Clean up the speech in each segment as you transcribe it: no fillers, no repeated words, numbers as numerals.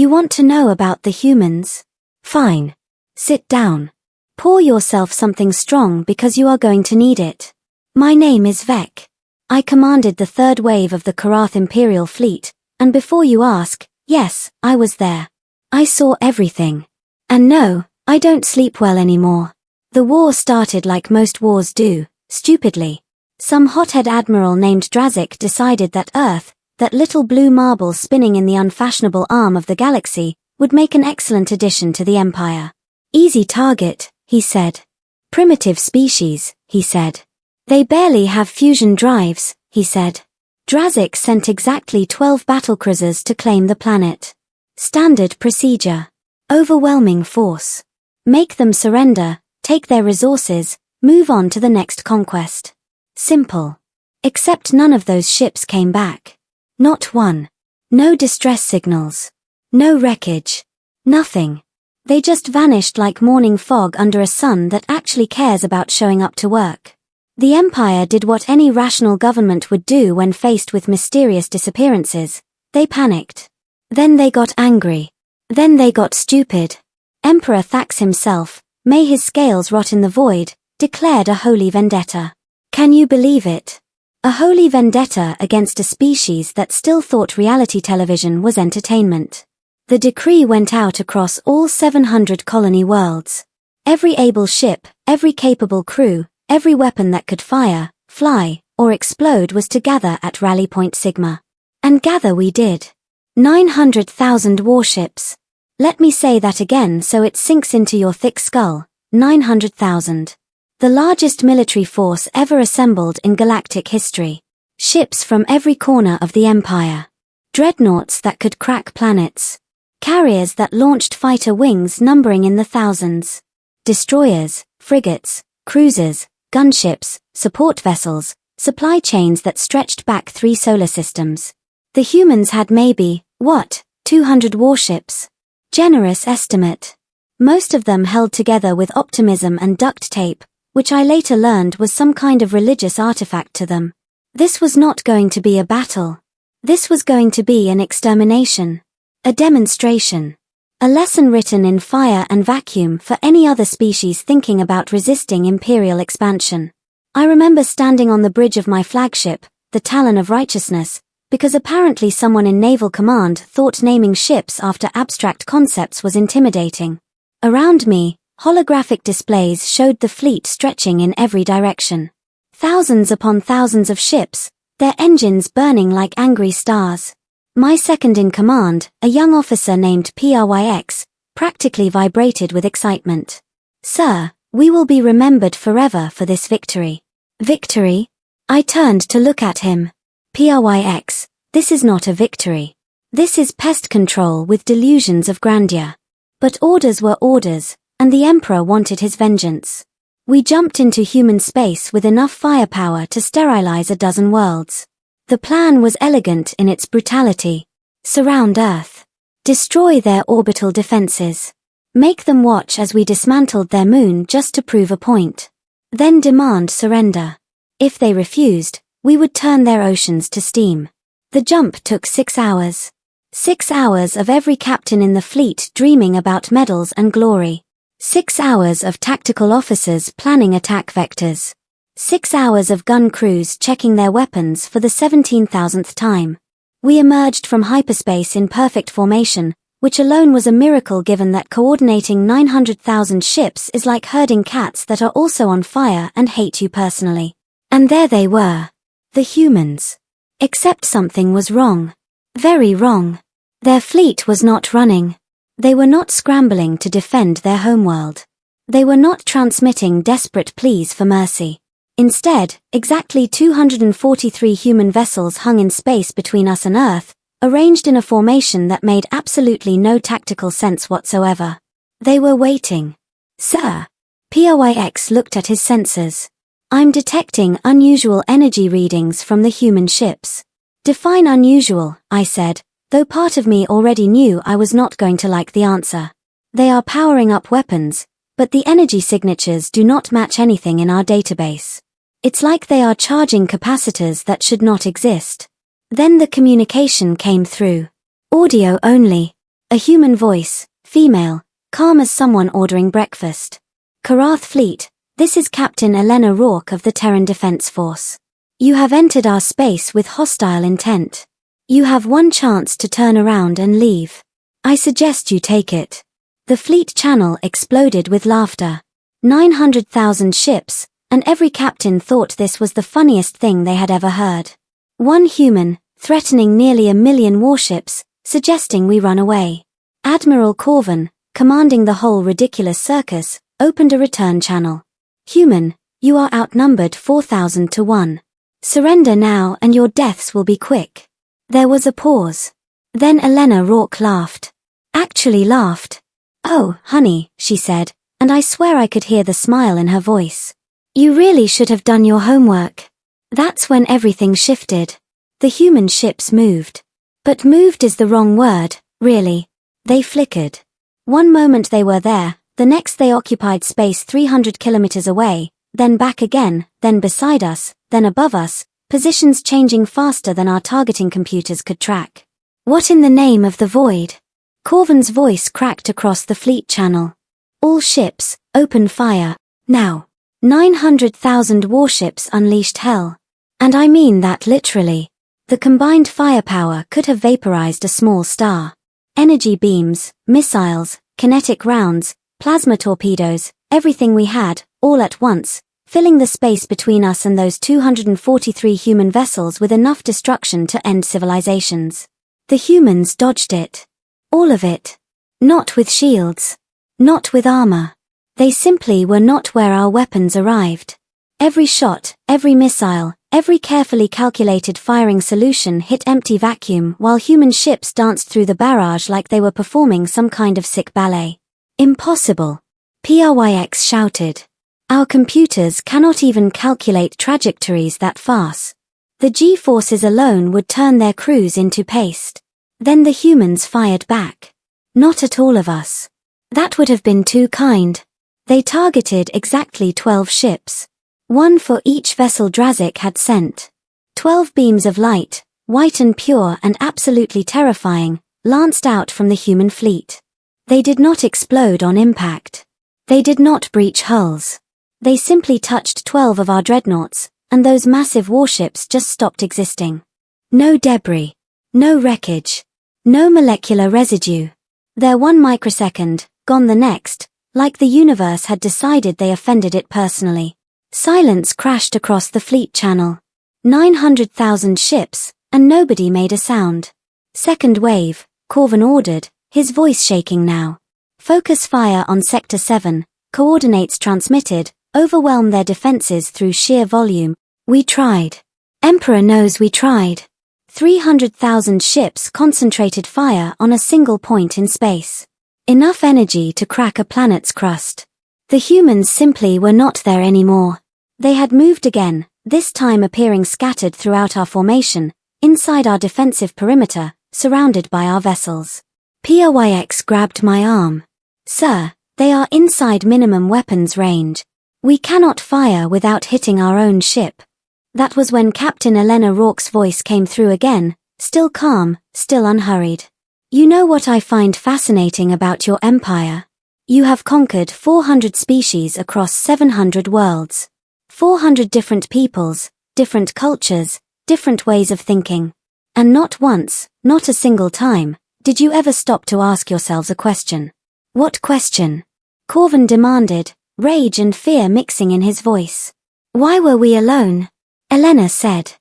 You want to know about the humans? Fine. Sit down. Pour yourself something strong because you are going to need it. My name is Vekk. I commanded the third wave of the Karath Imperial Fleet, and before you ask, yes, I was there. I saw everything. And no, I don't sleep well anymore. The war started like most wars do, stupidly. Some hothead admiral named Drazik decided that Earth, that little blue marble spinning in the unfashionable arm of the galaxy, would make an excellent addition to the Empire. Easy target, he said. Primitive species, he said. They barely have fusion drives, he said. Drazik sent exactly 12 battlecruisers to claim the planet. Standard procedure. Overwhelming force. Make them surrender, take their resources, move on to the next conquest. Simple. Except none of those ships came back. Not one. No distress signals. No wreckage. Nothing. They just vanished like morning fog under a sun that actually cares about showing up to work. The Empire did what any rational government would do when faced with mysterious disappearances. They panicked. Then they got angry. Then they got stupid. Emperor Thax himself, may his scales rot in the void, declared a holy vendetta. Can you believe it? A holy vendetta against a species that still thought reality television was entertainment. The decree went out across all 700 colony worlds. Every able ship, every capable crew, every weapon that could fire, fly, or explode was to gather at Rally Point Sigma. And gather we did. 900,000 warships. Let me say that again so it sinks into your thick skull. 900,000. The largest military force ever assembled in galactic history. Ships from every corner of the Empire. Dreadnoughts that could crack planets. Carriers that launched fighter wings numbering in the thousands. Destroyers, frigates, cruisers, gunships, support vessels, supply chains that stretched back 3 solar systems. The humans had maybe, 200 warships? Generous estimate. Most of them held together with optimism and duct tape, which I later learned was some kind of religious artifact to them. This was not going to be a battle. This was going to be an extermination. A demonstration. A lesson written in fire and vacuum for any other species thinking about resisting imperial expansion. I remember standing on the bridge of my flagship, the Talon of Righteousness, because apparently someone in Naval Command thought naming ships after abstract concepts was intimidating. Around me, holographic displays showed the fleet stretching in every direction. Thousands upon thousands of ships, their engines burning like angry stars. My second in command, a young officer named PRYX, practically vibrated with excitement. Sir, we will be remembered forever for this victory. Victory? I turned to look at him. PRYX, this is not a victory. This is pest control with delusions of grandeur. But orders were orders, and the Emperor wanted his vengeance. We jumped into human space with enough firepower to sterilize a dozen worlds. The plan was elegant in its brutality. Surround Earth. Destroy their orbital defenses. Make them watch as we dismantled their moon just to prove a point. Then demand surrender. If they refused, we would turn their oceans to steam. The jump took 6 hours. 6 hours of every captain in the fleet dreaming about medals and glory. 6 hours of tactical officers planning attack vectors. 6 hours of gun crews checking their weapons for the 17,000th time. We emerged from hyperspace in perfect formation, which alone was a miracle given that coordinating 900,000 ships is like herding cats that are also on fire and hate you personally. And there they were. The humans. Except something was wrong. Very wrong. Their fleet was not running. They were not scrambling to defend their homeworld. They were not transmitting desperate pleas for mercy. Instead, exactly 243 human vessels hung in space between us and Earth, arranged in a formation that made absolutely no tactical sense whatsoever. They were waiting. Sir. PRYX looked at his sensors. I'm detecting unusual energy readings from the human ships. Define unusual, I said, though part of me already knew I was not going to like the answer. They are powering up weapons, but the energy signatures do not match anything in our database. It's like they are charging capacitors that should not exist. Then the communication came through. Audio only. A human voice, female, calm as someone ordering breakfast. Karath Fleet, this is Captain Elena Rourke of the Terran Defense Force. You have entered our space with hostile intent. You have one chance to turn around and leave. I suggest you take it. The fleet channel exploded with laughter. 900,000 ships, and every captain thought this was the funniest thing they had ever heard. One human, threatening nearly 1 million warships, suggesting we run away. Admiral Corvin, commanding the whole ridiculous circus, opened a return channel. Human, you are outnumbered 4,000 to 1. Surrender now and your deaths will be quick. There was a pause. Then Elena Rourke laughed. Actually laughed. Oh, honey, she said, and I swear I could hear the smile in her voice. You really should have done your homework. That's when everything shifted. The human ships moved. But moved is the wrong word, really. They flickered. One moment they were there, the next they occupied space 300 kilometers away, then back again, then beside us, then above us, positions changing faster than our targeting computers could track. What in the name of the void? Corvin's voice cracked across the fleet channel. All ships, open fire, now. 900,000 warships unleashed hell. And I mean that literally. The combined firepower could have vaporized a small star. Energy beams, missiles, kinetic rounds, plasma torpedoes, everything we had, all at once, filling the space between us and those 243 human vessels with enough destruction to end civilizations. The humans dodged it. All of it. Not with shields. Not with armor. They simply were not where our weapons arrived. Every shot, every missile, every carefully calculated firing solution hit empty vacuum while human ships danced through the barrage like they were performing some kind of sick ballet. Impossible. PRYX shouted. Our computers cannot even calculate trajectories that fast. The G-forces alone would turn their crews into paste. Then the humans fired back. Not at all of us. That would have been too kind. They targeted exactly 12 ships. One for each vessel Drazik had sent. 12 beams of light, white and pure and absolutely terrifying, lanced out from the human fleet. They did not explode on impact. They did not breach hulls. They simply touched 12 of our dreadnoughts, and those massive warships just stopped existing. No debris. No wreckage. No molecular residue. There one microsecond, gone the next, like the universe had decided they offended it personally. Silence crashed across the fleet channel. 900,000 ships, and nobody made a sound. Second wave, Corvin ordered, his voice shaking now. Focus fire on Sector 7, coordinates transmitted, overwhelm their defenses through sheer volume. We tried. Emperor knows we tried. 300,000 ships concentrated fire on a single point in space. Enough energy to crack a planet's crust. The humans simply were not there anymore. They had moved again, this time appearing scattered throughout our formation, inside our defensive perimeter, surrounded by our vessels. PRYX grabbed my arm. Sir, they are inside minimum weapons range. We cannot fire without hitting our own ship. That was when Captain Elena Rourke's voice came through again, still calm, still unhurried. You know what I find fascinating about your empire? You have conquered 400 species across 700 worlds. 400 different peoples, different cultures, different ways of thinking. And not once, not a single time, did you ever stop to ask yourselves a question. What question? Corvin demanded, rage and fear mixing in his voice. Why were we alone? Elena said.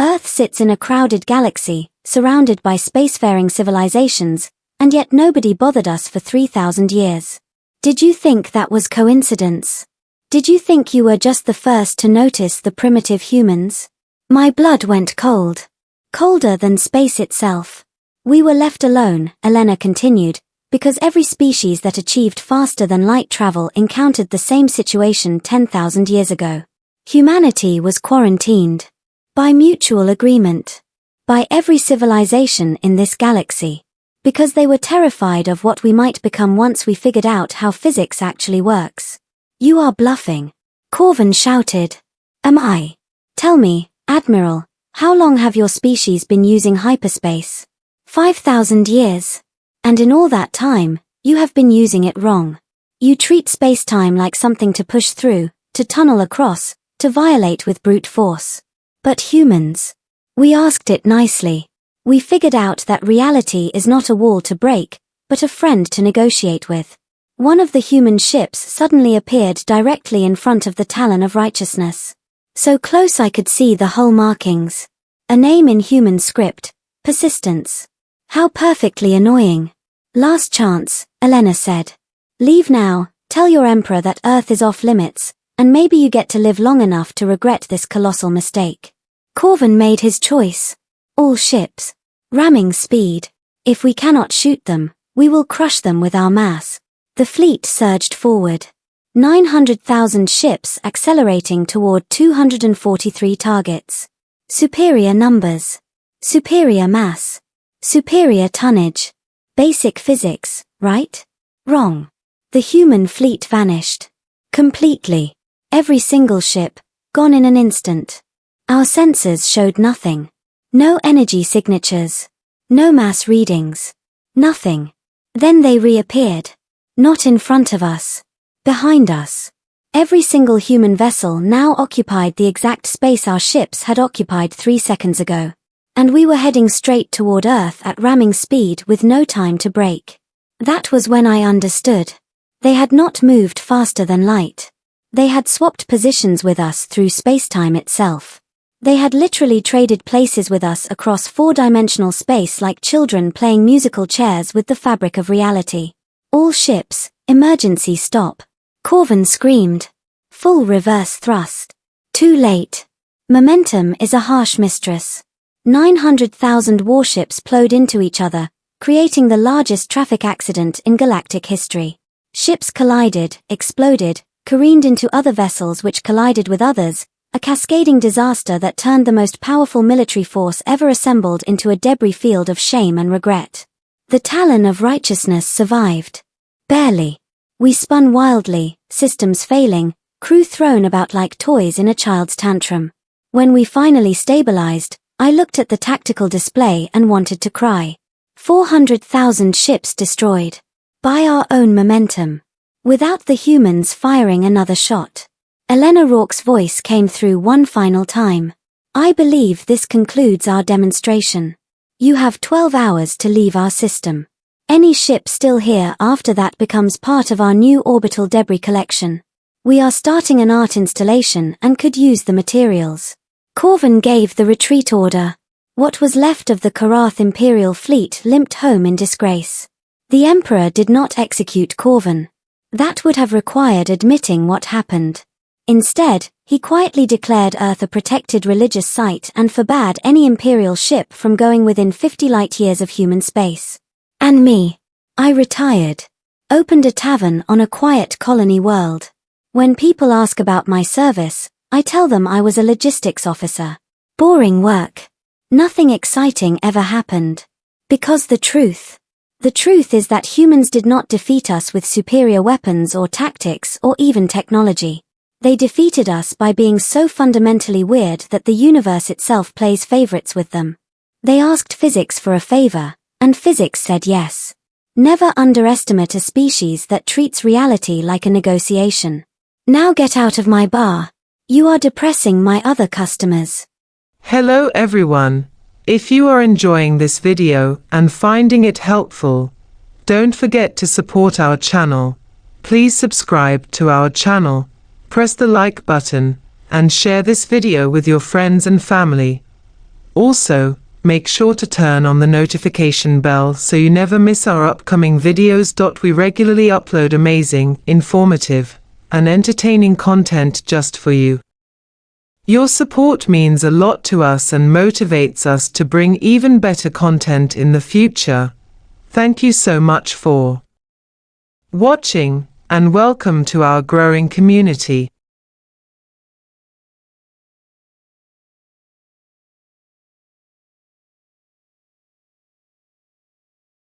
Earth sits in a crowded galaxy, surrounded by spacefaring civilizations, and yet nobody bothered us for 3,000 years. Did you think that was coincidence? Did you think you were just the first to notice the primitive humans? My blood went cold. Colder than space itself. We were left alone, Elena continued, because every species that achieved faster than light travel encountered the same situation 10,000 years ago. Humanity was quarantined. By mutual agreement. By every civilization in this galaxy. Because they were terrified of what we might become once we figured out how physics actually works. You are bluffing. Corvin shouted. Am I? Tell me, Admiral, how long have your species been using hyperspace? 5,000 years. And in all that time, you have been using it wrong. You treat space-time like something to push through, to tunnel across, to violate with brute force. But humans, we asked it nicely. We figured out that reality is not a wall to break, but a friend to negotiate with. One of the human ships suddenly appeared directly in front of the Talon of Righteousness. So close I could see the hull markings. A name in human script, persistence. How perfectly annoying. Last chance, Elena said. Leave now, tell your emperor that Earth is off limits, and maybe you get to live long enough to regret this colossal mistake. Corvin made his choice. All ships. Ramming speed. If we cannot shoot them, we will crush them with our mass. The fleet surged forward. 900,000 ships accelerating toward 243 targets. Superior numbers. Superior mass. Superior tonnage. Basic physics, right? Wrong. The human fleet vanished. Completely. Every single ship, gone in an instant. Our sensors showed nothing. No energy signatures. No mass readings. Nothing. Then they reappeared. Not in front of us. Behind us. Every single human vessel now occupied the exact space our ships had occupied 3 seconds ago. And we were heading straight toward Earth at ramming speed with no time to brake. That was when I understood. They had not moved faster than light. They had swapped positions with us through space-time itself. They had literally traded places with us across 4-dimensional space like children playing musical chairs with the fabric of reality. All ships, emergency stop. Corvin screamed. Full reverse thrust. Too late. Momentum is a harsh mistress. 900,000 warships plowed into each other, creating the largest traffic accident in galactic history. Ships collided, exploded, careened into other vessels which collided with others, a cascading disaster that turned the most powerful military force ever assembled into a debris field of shame and regret. The Talon of Righteousness survived. Barely. We spun wildly, systems failing, crew thrown about like toys in a child's tantrum. When we finally stabilized, I looked at the tactical display and wanted to cry. 400,000 ships destroyed. By our own momentum. Without the humans firing another shot. Elena Rourke's voice came through one final time. I believe this concludes our demonstration. You have 12 hours to leave our system. Any ship still here after that becomes part of our new orbital debris collection. We are starting an art installation and could use the materials. Corvin gave the retreat order. What was left of the Karath Imperial fleet limped home in disgrace. The Emperor did not execute Corvin. That would have required admitting what happened. Instead, he quietly declared Earth a protected religious site and forbade any Imperial ship from going within 50 light-years of human space. And me. I retired. Opened a tavern on a quiet colony world. When people ask about my service, I tell them I was a logistics officer. Boring work. Nothing exciting ever happened. Because the truth is that humans did not defeat us with superior weapons or tactics or even technology. They defeated us by being so fundamentally weird that the universe itself plays favorites with them. They asked physics for a favor, and physics said yes. Never underestimate a species that treats reality like a negotiation. Now get out of my bar. You are depressing my other customers. Hello everyone. If you are enjoying this video and finding it helpful, don't forget to support our channel. Please subscribe to our channel, press the like button, and share this video with your friends and family. Also, make sure to turn on the notification bell so you never miss our upcoming videos. We regularly upload amazing, informative, and entertaining content just for you. Your support means a lot to us and motivates us to bring even better content in the future. Thank you so much for watching, and welcome to our growing community.